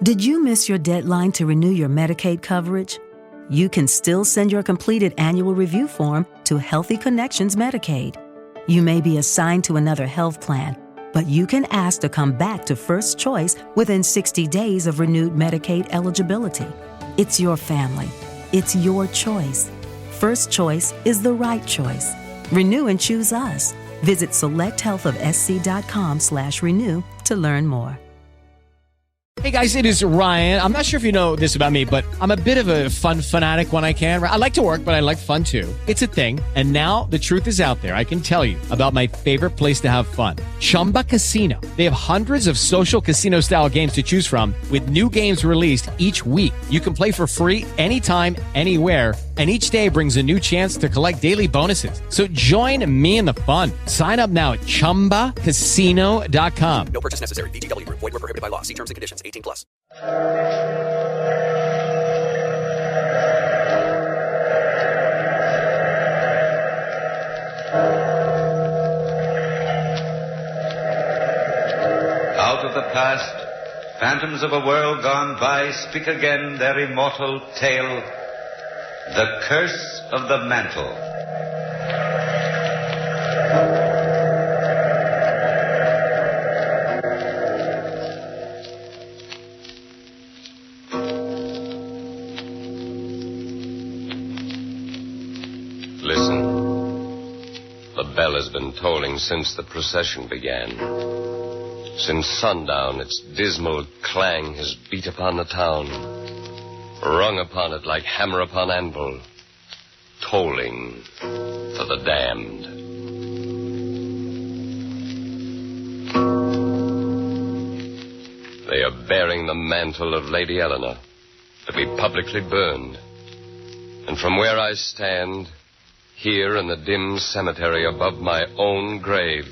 Did you miss your deadline to renew your Medicaid coverage? You can still send your completed annual review form to Healthy Connections Medicaid. You may be assigned to another health plan, but you can ask to come back to First Choice within 60 days of renewed Medicaid eligibility. It's your family. It's your choice. First Choice is the right choice. Renew and choose us. Visit selecthealthofsc.com/renew to learn more. Hey guys, it is Ryan. I'm not sure if you know this about me, but I'm a bit of a fun fanatic when I can. I like to work, but I like fun too. It's a thing. And now the truth is out there. I can tell you about my favorite place to have fun. Chumba Casino. They have hundreds of social casino style games to choose from with new games released each week. You can play for free anytime, anywhere. And each day brings a new chance to collect daily bonuses. So join me in the fun. Sign up now at ChumbaCasino.com. No purchase necessary. VGW. Void where prohibited by law. See terms and conditions. 18+. Out of the past, phantoms of a world gone by speak again their immortal tale. The Curse of the Mantle. Listen. The bell has been tolling since the procession began. Since sundown, its dismal clang has beat upon the town, rung upon it like hammer upon anvil, tolling for the damned. They are bearing the mantle of Lady Eleanor to be publicly burned. And from where I stand, here in the dim cemetery above my own grave,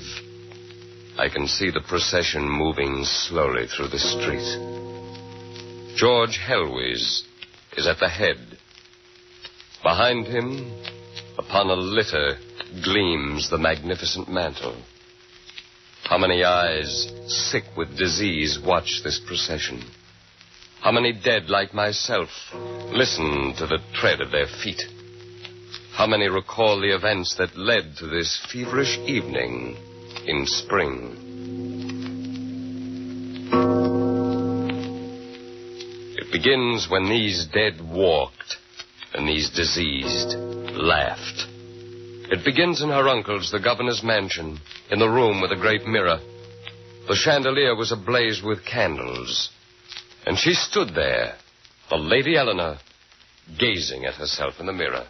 I can see the procession moving slowly through the street. George Helwys is at the head. Behind him, upon a litter, gleams the magnificent mantle. How many eyes, sick with disease, watch this procession? How many dead like myself listen to the tread of their feet? How many recall the events that led to this feverish evening in spring? It begins when these dead walked and these diseased laughed. It begins in her uncle's, the governor's mansion, in the room with a great mirror. The chandelier was ablaze with candles, and she stood there, the Lady Eleanor, gazing at herself in the mirror.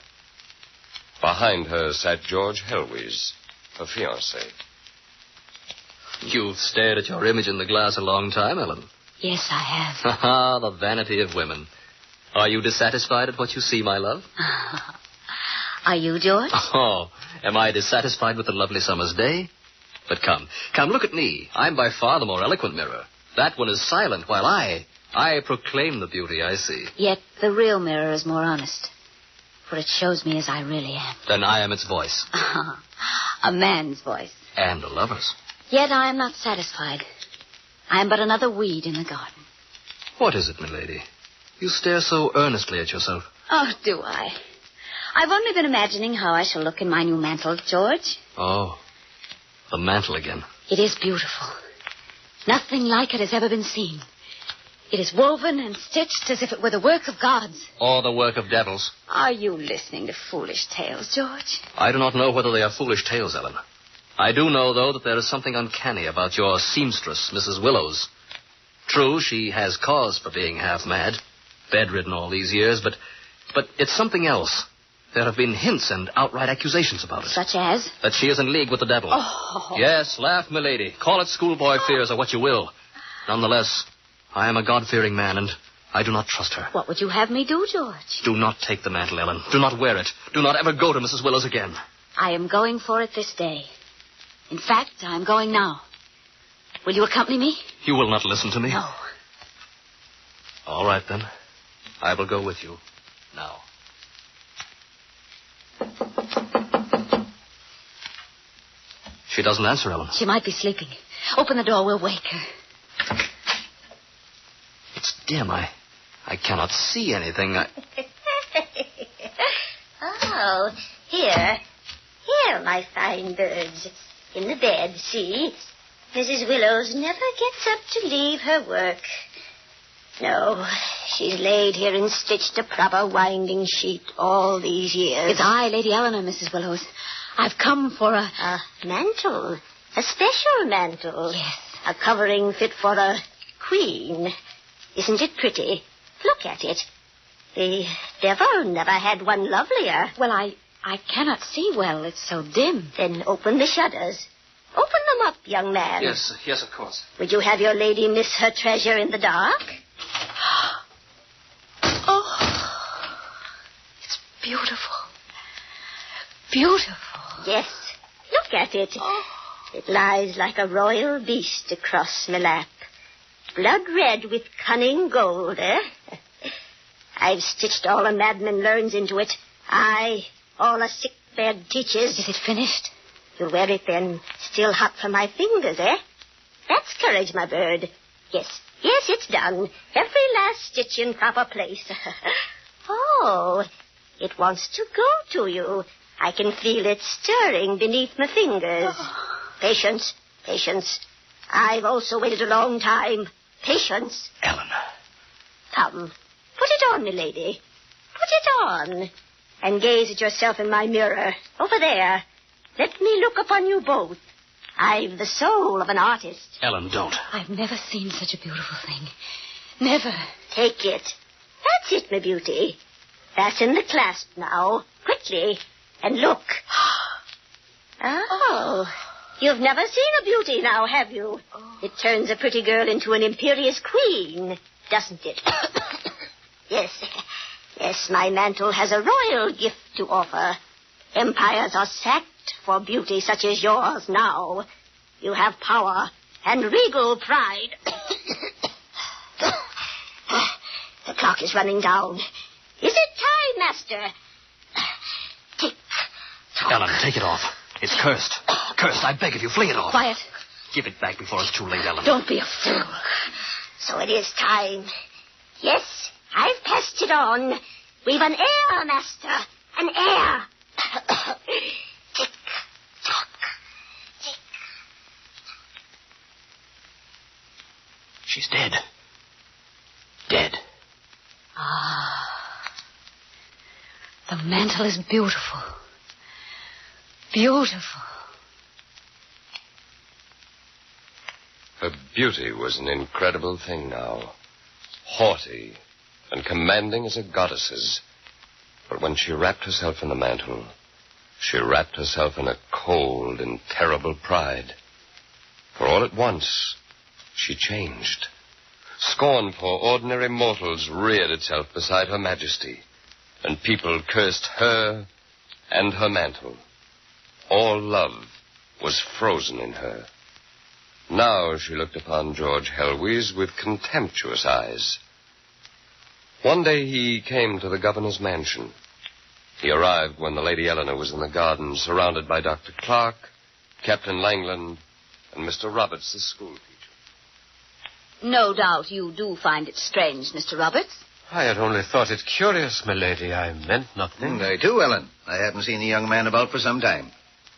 Behind her sat George Helwys, her fiancé. You've stared at your image in the glass a long time, Ellen. Yes, I have. Ha ha, the vanity of women. Are you dissatisfied at what you see, my love? Are you, George? Oh, am I dissatisfied with the lovely summer's day? But come, look at me. I'm by far the more eloquent mirror. That one is silent, while I proclaim the beauty I see. Yet the real mirror is more honest, for it shows me as I really am. Then I am its voice. A man's voice. And a lover's. Yet I am not satisfied. I am but another weed in the garden. What is it, milady? You stare so earnestly at yourself. Oh, do I? I've only been imagining how I shall look in my new mantle, George. Oh, the mantle again. It is beautiful. Nothing like it has ever been seen. It is woven and stitched as if it were the work of gods. Or the work of devils. Are you listening to foolish tales, George? I do not know whether they are foolish tales, Ellen. I do know, though, that there is something uncanny about your seamstress, Mrs. Willows. True, she has cause for being half mad, bedridden all these years, but it's something else. There have been hints and outright accusations about it. Such as? That she is in league with the devil. Oh. Yes, laugh, milady. Call it schoolboy fears or what you will. Nonetheless, I am a God-fearing man, and I do not trust her. What would you have me do, George? Do not take the mantle, Ellen. Do not wear it. Do not ever go to Mrs. Willows again. I am going for it this day. In fact, I'm going now. Will you accompany me? You will not listen to me? No. All right, then. I will go with you. Now. She doesn't answer, Ellen. She might be sleeping. Open the door. We'll wake her. It's dim. I cannot see anything. Oh, here, my fine birds. In the bed, see? Mrs. Willows never gets up to leave her work. No, she's laid here and stitched a proper winding sheet all these years. It's I, Lady Eleanor, Mrs. Willows. I've come for a mantle. A special mantle. Yes. A covering fit for a queen. Isn't it pretty? Look at it. The devil never had one lovelier. Well, I cannot see well. It's so dim. Then open the shutters. Open them up, young man. Yes, of course. Would you have your lady miss her treasure in the dark? Oh, it's beautiful. Beautiful. Yes. Look at it. Oh. It lies like a royal beast across my lap. Blood red with cunning gold, eh? I've stitched all a madman learns into it. Aye, all a sick bed teaches. Is it finished? You'll wear it then, still hot from my fingers, eh? That's courage, my bird. Yes, it's done. Every last stitch in proper place. Oh, it wants to go to you. I can feel it stirring beneath my fingers. Oh. Patience. I've also waited a long time. Patience. Eleanor. Come, put it on, milady. Put it on. And gaze at yourself in my mirror. Over there. Let me look upon you both. I've the soul of an artist. Ellen, don't. I've never seen such a beautiful thing. Never. Take it. That's it, my beauty. Fasten the clasp now. Quickly. And look. Oh. You've never seen a beauty now, have you? Oh. It turns a pretty girl into an imperious queen, doesn't it? Yes, my mantle has a royal gift to offer. Empires are sacked for beauty such as yours now. You have power and regal pride. The clock is running down. Is it time, master? Tick tock. Ellen, take it off. It's cursed. Cursed, I beg of you, fling it off. Quiet. Give it back before it's too late, Ellen. Don't be a fool. So it is time. Yes, I've passed it on. We've an heir, master. An heir. Tick tock. Tick. She's dead. Dead. Ah. The mantle is beautiful. Beautiful. Her beauty was an incredible thing now. Haughty and commanding as a goddess's. But when she wrapped herself in the mantle, she wrapped herself in a cold and terrible pride. For all at once, she changed. Scorn for ordinary mortals reared itself beside her majesty, and people cursed her and her mantle. All love was frozen in her. Now she looked upon George Helwys with contemptuous eyes. One day he came to the governor's mansion. He arrived when the Lady Eleanor was in the garden, surrounded by Dr. Clark, Captain Langland, and Mr. Roberts, the school teacher. No doubt you do find it strange, Mr. Roberts. I had only thought it curious, my lady. I meant nothing. I do, Ellen. I haven't seen a young man about for some time.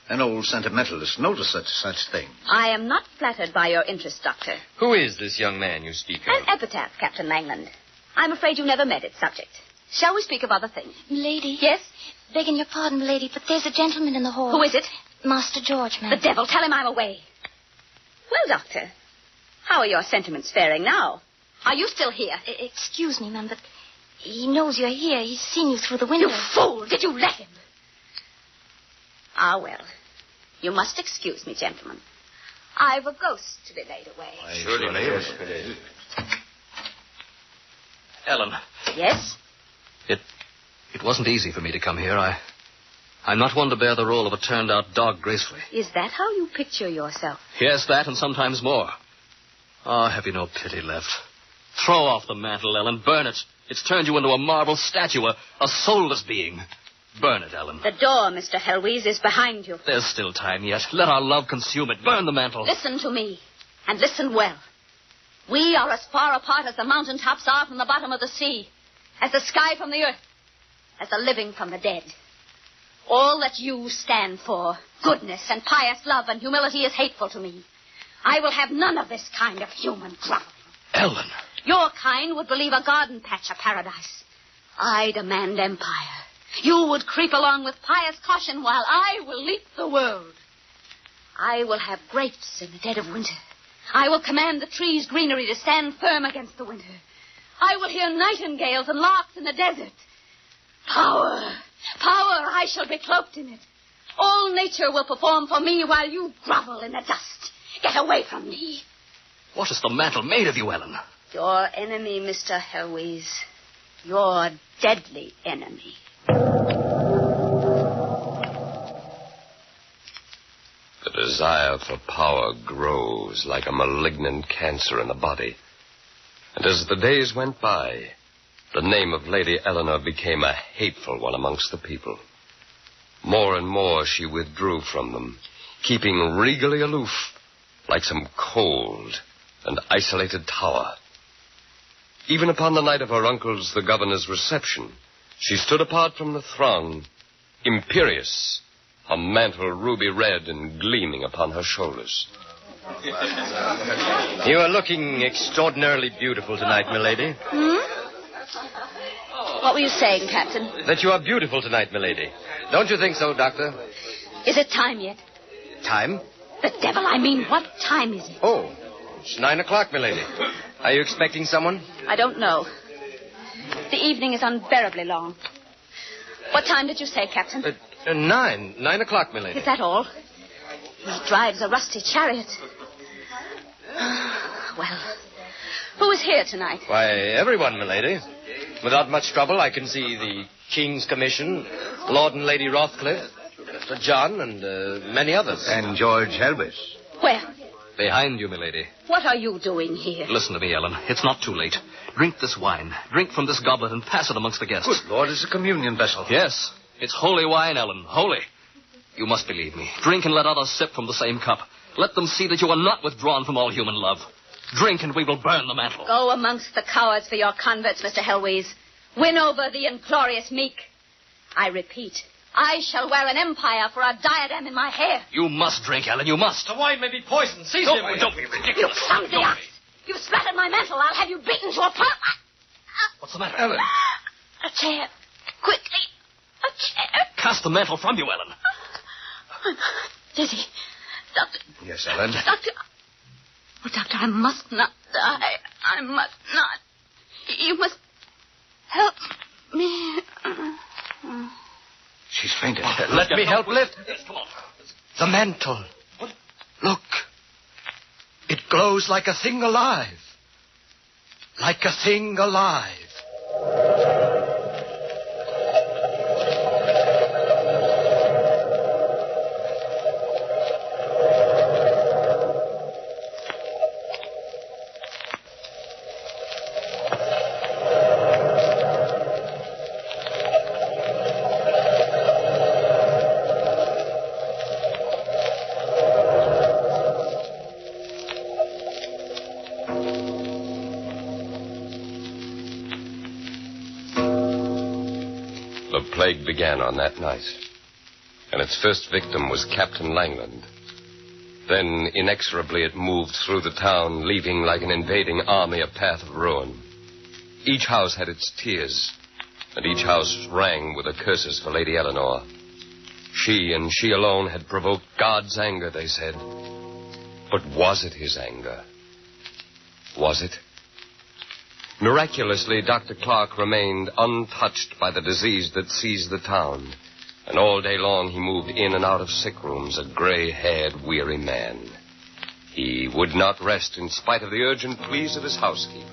An old sentimentalist noticed such thing. I am not flattered by your interest, Doctor. Who is this young man you speak An of? epitaph, Captain Langland. I'm afraid you never met its subject. Shall we speak of other things? Lady. Yes? Begging your pardon, lady, but there's a gentleman in the hall. Who is it? Master George, ma'am. The devil. Tell him I'm away. Well, Doctor, how are your sentiments faring now? Are you still here? Excuse me, ma'am, but he knows you're here. He's seen you through the window. You fool! Did you let him? Ah, well. You must excuse me, gentlemen. I've a ghost to be laid away. Surely. Ellen. Yes? It wasn't easy for me to come here. I'm not one to bear the role of a turned-out dog gracefully. Is that how you picture yourself? Yes, that and sometimes more. Oh, have you no pity left? Throw off the mantle, Ellen. Burn it. It's turned you into a marble statue, a soulless being. Burn it, Ellen. The door, Mr. Helwys, is behind you. There's still time yet. Let our love consume it. Burn the mantle. Listen to me, and listen well. We are as far apart as the mountain tops are from the bottom of the sea, as the sky from the earth, as the living from the dead. All that you stand for, goodness and pious love and humility, is hateful to me. I will have none of this kind of human groveling. Ellen. Your kind would believe a garden patch a paradise. I demand empire. You would creep along with pious caution while I will leap the world. I will have grapes in the dead of winter. I will command the trees' greenery to stand firm against the winter. I will hear nightingales and larks in the desert. Power, I shall be cloaked in it. All nature will perform for me while you grovel in the dust. Get away from me. What is the mantle made of you, Ellen? Your enemy, Mr. Helwys. Your deadly enemy. The desire for power grows like a malignant cancer in the body. And as the days went by, the name of Lady Eleanor became a hateful one amongst the people. More and more she withdrew from them, keeping regally aloof, like some cold and isolated tower. Even upon the night of her uncle's, the governor's, reception, she stood apart from the throng, imperious, her mantle ruby red and gleaming upon her shoulders. You are looking extraordinarily beautiful tonight, milady. What were you saying, Captain? That you are beautiful tonight, milady. Don't you think so, Doctor? Is it time yet? Time? The devil, I mean, what time is it? Oh, it's 9:00, milady. Are you expecting someone? I don't know. The evening is unbearably long. What time did you say, Captain? 9:00, milady. Is that all? He drives a rusty chariot. Well, who is here tonight? Why, everyone, milady. Without much trouble, I can see the King's Commission, Lord and Lady Rothcliffe, Sir John, and many others. And George Helwys. Where? Behind you, milady. What are you doing here? Listen to me, Ellen. It's not too late. Drink this wine. Drink from this goblet and pass it amongst the guests. Good Lord, it's a communion vessel. Yes. It's holy wine, Ellen. Holy. You must believe me. Drink and let others sip from the same cup. Let them see that you are not withdrawn from all human love. Drink and we will burn the mantle. Go amongst the cowards for your converts, Mr. Helwys. Win over the inglorious meek. I repeat, I shall wear an empire for a diadem in my hair. You must drink, Ellen. You must. The wine may be poisoned. Seize him. Don't be ridiculous. You clumsy ox. You've splattered my mantle. I'll have you beaten to a pulp. What's the matter? Ellen. A chair. Quickly. A chair. Cast the mantle from you, Ellen. I'm dizzy. Doctor. Yes, Ellen? Doctor. Oh, Doctor, I must not die. I must not. You must help me. She's fainted. Let me help lift. Yes, come on. The mantle. Look. It glows like a thing alive. Like a thing alive. The plague began on that night, and its first victim was Captain Langland. Then, inexorably, it moved through the town, leaving like an invading army a path of ruin. Each house had its tears, and each house rang with the curses for Lady Eleanor. She and she alone had provoked God's anger, they said. But was it his anger? Was it? Miraculously, Dr. Clark remained untouched by the disease that seized the town, and all day long he moved in and out of sick rooms, a gray-haired, weary man. He would not rest in spite of the urgent pleas of his housekeeper.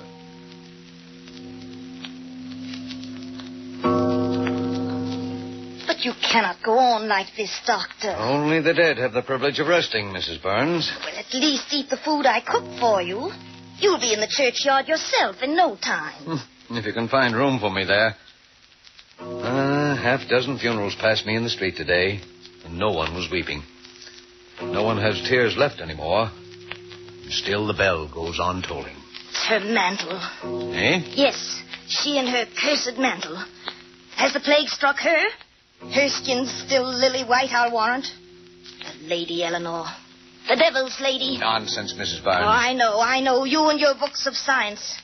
But you cannot go on like this, Doctor. Only the dead have the privilege of resting, Mrs. Burns. Well, at least eat the food I cooked for you. You'll be in the churchyard yourself in no time. If you can find room for me there. Half dozen funerals passed me in the street today, and no one was weeping. No one has tears left anymore. And still the bell goes on tolling. It's her mantle. Eh? Yes, she and her cursed mantle. Has the plague struck her? Her skin's still lily white, I'll warrant. The Lady Eleanor. The devil's lady. Nonsense, Mrs. Barnes. Oh, I know. You and your books of science.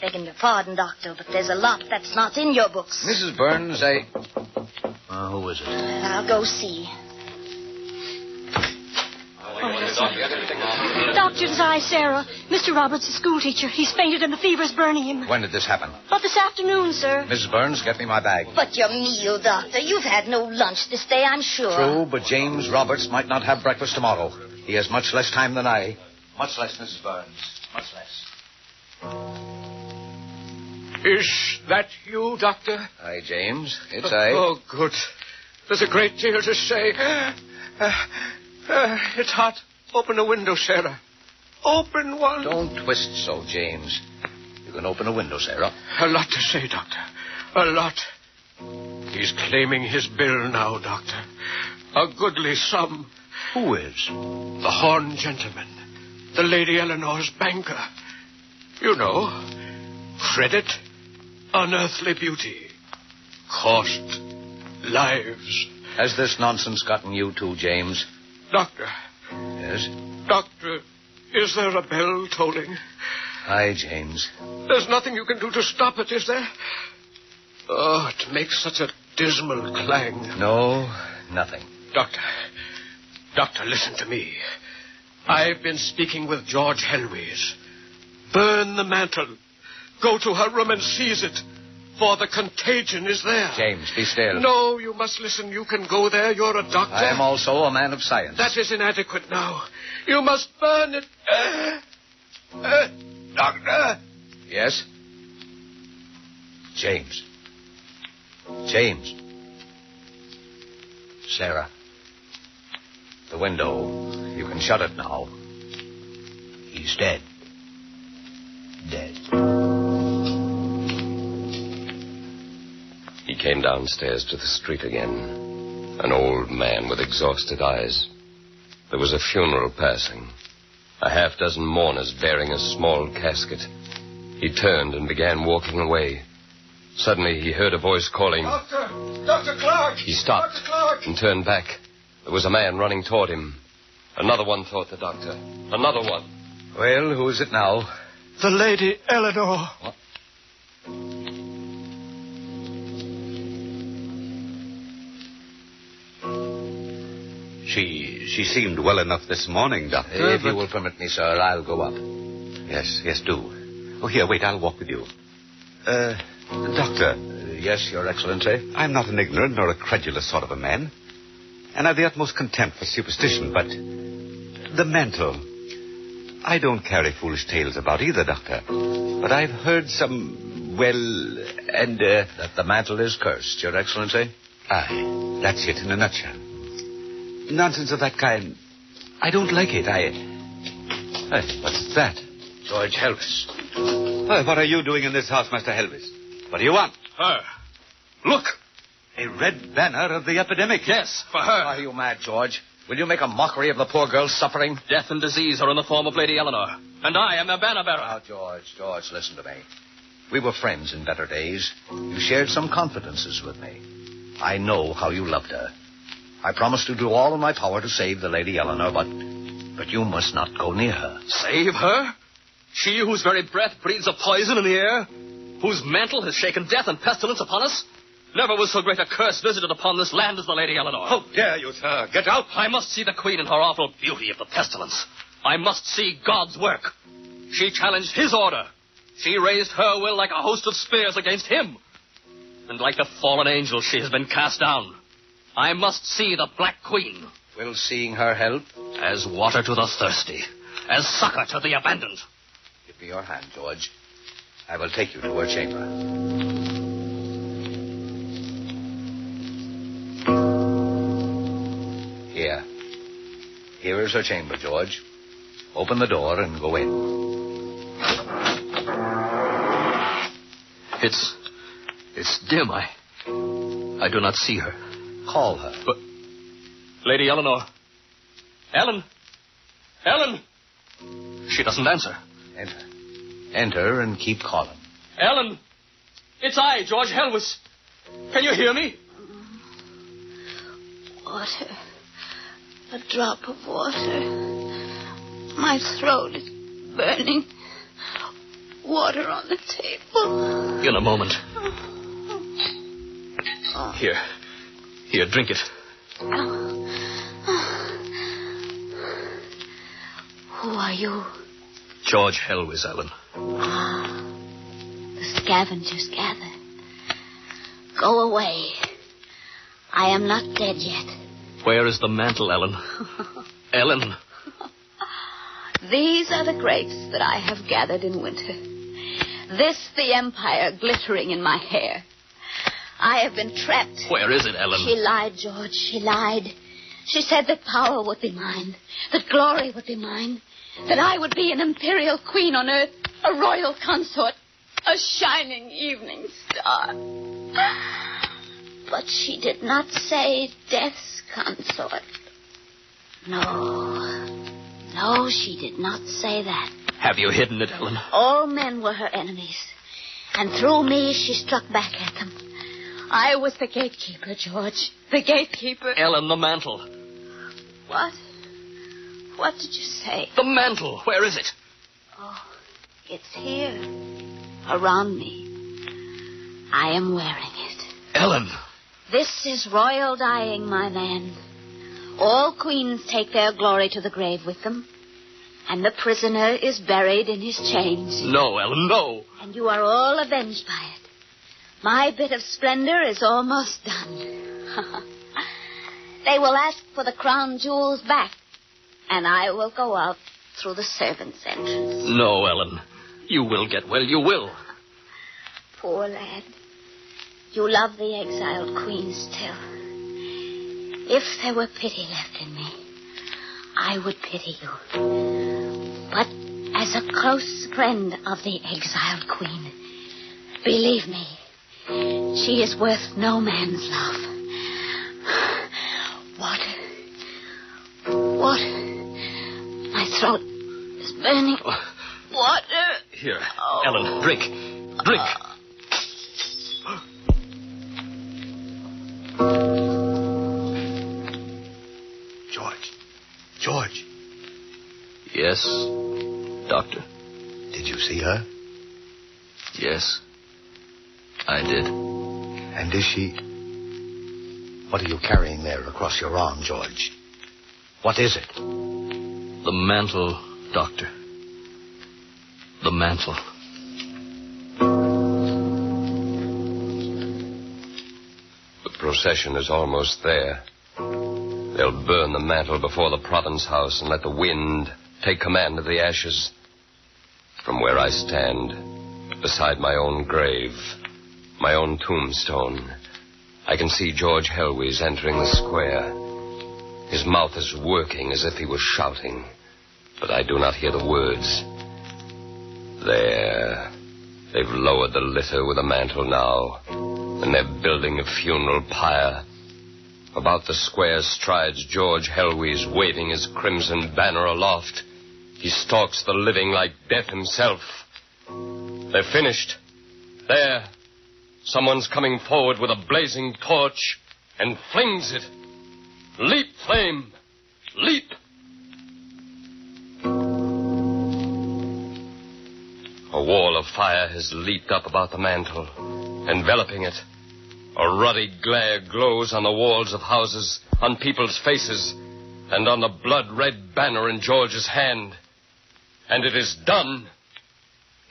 Begging your pardon, Doctor, but there's a lot that's not in your books. Mrs. Burns, who is it? I'll go see. Doctor, it's I, Sarah. Mr. Roberts, the schoolteacher. He's fainted and the fever's burning him. When did this happen? But this afternoon, sir. Mrs. Burns, get me my bag. But your meal, Doctor. You've had no lunch this day, I'm sure. True, but James Roberts might not have breakfast tomorrow. He has much less time than I. Much less, Mrs. Burns. Much less. Is that you, Doctor? Aye, James. It's I. Oh, good. There's a great deal to say. It's hot. Open a window, Sarah. Open one. Don't twist so, James. You can open a window, Sarah. A lot to say, Doctor. A lot. He's claiming his bill now, Doctor. A goodly sum. Who is? The Horn gentleman. The Lady Eleanor's banker. You know, credit, unearthly beauty, cost, lives. Has this nonsense gotten you too, James? Doctor. Yes? Doctor, is there a bell tolling? Aye, James. There's nothing you can do to stop it, is there? Oh, it makes such a dismal clang. No, nothing. Doctor, listen to me. I've been speaking with George Helwys. Burn the mantle. Go to her room and seize it. For the contagion is there. James, be still. No, you must listen. You can go there. You're a doctor. I am also a man of science. That is inadequate now. You must burn it. Doctor. Yes? James. James. Sarah. The window. You can shut it now. He's dead. Dead. He came downstairs to the street again, an old man with exhausted eyes. There was a funeral passing, a half-dozen mourners bearing a small casket. He turned and began walking away. Suddenly he heard a voice calling, Dr. Clark! He stopped Dr. Clark! and turned back. There was a man running toward him. Another one, thought the doctor. Another one. Well, who is it now? The Lady Eleanor. What? She seemed well enough this morning, Doctor. If you will permit me, sir, I'll go up. Yes, do. Oh, here, wait, I'll walk with you. Doctor. Yes, Your Excellency? I'm not an ignorant nor a credulous sort of a man. And I've the utmost contempt for superstition, but the mantle. I don't carry foolish tales about either, Doctor. But I've heard some, that the mantle is cursed, Your Excellency? Aye, that's it in a nutshell. Nonsense of that kind. I don't like it. Hey, what's that? George Helwys. What are you doing in this house, Master Helwys? What do you want? Her. Look. A red banner of the epidemic. Yes, for her. Are you mad, George? Will you make a mockery of the poor girl's suffering? Death and disease are in the form of Lady Eleanor, and I am their banner bearer. Now, George, listen to me. We were friends in better days. You shared some confidences with me. I know how you loved her. I promised to do all in my power to save the Lady Eleanor, but you must not go near her. Save her? She whose very breath breathes a poison in the air? Whose mantle has shaken death and pestilence upon us? Never was so great a curse visited upon this land as the Lady Eleanor. How dare you, sir? Get out! I must see the Queen in her awful beauty of the pestilence. I must see God's work. She challenged his order. She raised her will like a host of spears against him. And like the fallen angel, she has been cast down. I must see the Black Queen. Will seeing her help? As water to the thirsty. As succor to the abandoned. Give me your hand, George. I will take you to her chamber. Here is her chamber, George. Open the door and go in. It's dim. I do not see her. Call her. But Lady Eleanor. Ellen! She doesn't answer. Enter and keep calling. Ellen! It's I, George Helwys. Can you hear me? Water. A drop of water. My throat is burning. Water on the table. In a moment. Here. Here, drink it. Who are you? George Helwys, Ellen. The scavengers gather. Go away. I am not dead yet. Where is the mantle, Ellen? Ellen. These are the grapes that I have gathered in winter. This the empire glittering in my hair. I have been trapped. Where is it, Ellen? She lied, George. She lied. She said that power would be mine, that glory would be mine, that I would be an imperial queen on earth, a royal consort, a shining evening star. But she did not say death's consort. No, she did not say that. Have you hidden it, Ellen? All men were her enemies, and through me she struck back at them. I was the gatekeeper, George. The gatekeeper. Ellen, the mantle. What? What did you say? The mantle. Where is it? Oh, it's here. Around me. I am wearing it. Ellen. This is royal dying, my man. All queens take their glory to the grave with them. And the prisoner is buried in his chains. No, Ellen, no. And you are all avenged by it. My bit of splendor is almost done. They will ask for the crown jewels back, and I will go out through the servants' entrance. No, Ellen. You will get well. You will. Poor lad. You love the exiled queen still. If there were pity left in me, I would pity you. But as a close friend of the exiled queen, believe me, she is worth no man's love. Water. My throat is burning. Water. Here, Ellen, drink. Drink. George. Yes, Doctor? Did you see her? Yes, I did. And is she... What are you carrying there across your arm, George? What is it? The mantle, Doctor. The mantle. The procession is almost there. They'll burn the mantle before the province house and let the wind take command of the ashes. From where I stand, beside my own grave, my own tombstone, I can see George Helwys entering the square. His mouth is working as if he was shouting, but I do not hear the words. There. They've lowered the litter with the mantle now, and they're building a funeral pyre. About the square strides George Helwys, waving his crimson banner aloft. He stalks the living like death himself. They're finished. There. Someone's coming forward with a blazing torch and flings it. Leap, flame! Leap! A wall of fire has leaped up about the mantle, enveloping it. A ruddy glare glows on the walls of houses, on people's faces, and on the blood-red banner in George's hand. And it is done.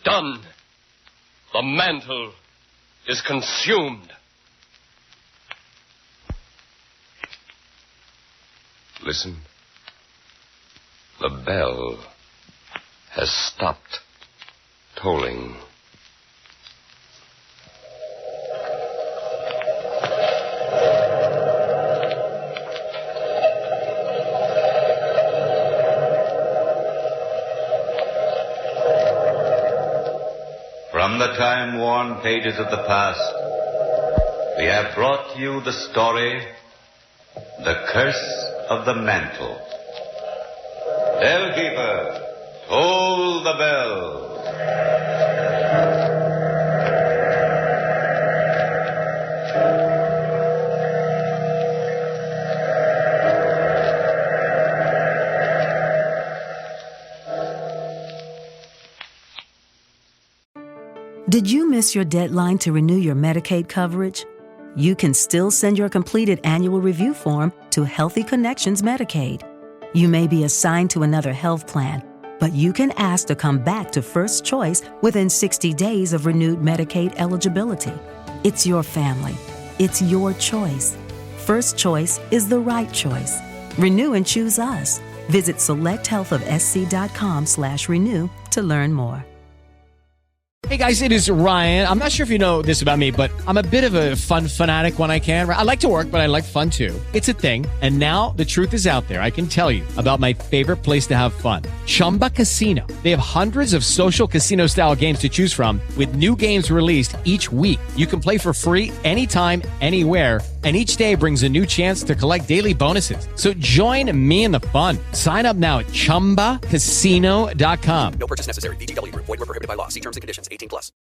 Done. The mantle is consumed. Listen. The bell has stopped tolling. From the time-worn pages of the past, we have brought you the story, The Curse of the Mantle. Bellkeeper, toll the bell. Did you miss your deadline to renew your Medicaid coverage? You can still send your completed annual review form to Healthy Connections Medicaid. You may be assigned to another health plan, but you can ask to come back to First Choice within 60 days of renewed Medicaid eligibility. It's your family. It's your choice. First Choice is the right choice. Renew and choose us. Visit selecthealthofsc.com/renew to learn more. Hey guys, it is Ryan. I'm not sure if you know this about me, but I'm a bit of a fun fanatic when I can. I like to work, but I like fun too. It's a thing. And now the truth is out there. I can tell you about my favorite place to have fun. Chumba Casino. They have hundreds of social casino style games to choose from with new games released each week. You can play for free anytime, anywhere. And each day brings a new chance to collect daily bonuses. So join me in the fun. Sign up now at ChumbaCasino.com. No purchase necessary. VGW Group. Void where prohibited by law. See terms and conditions. 18+.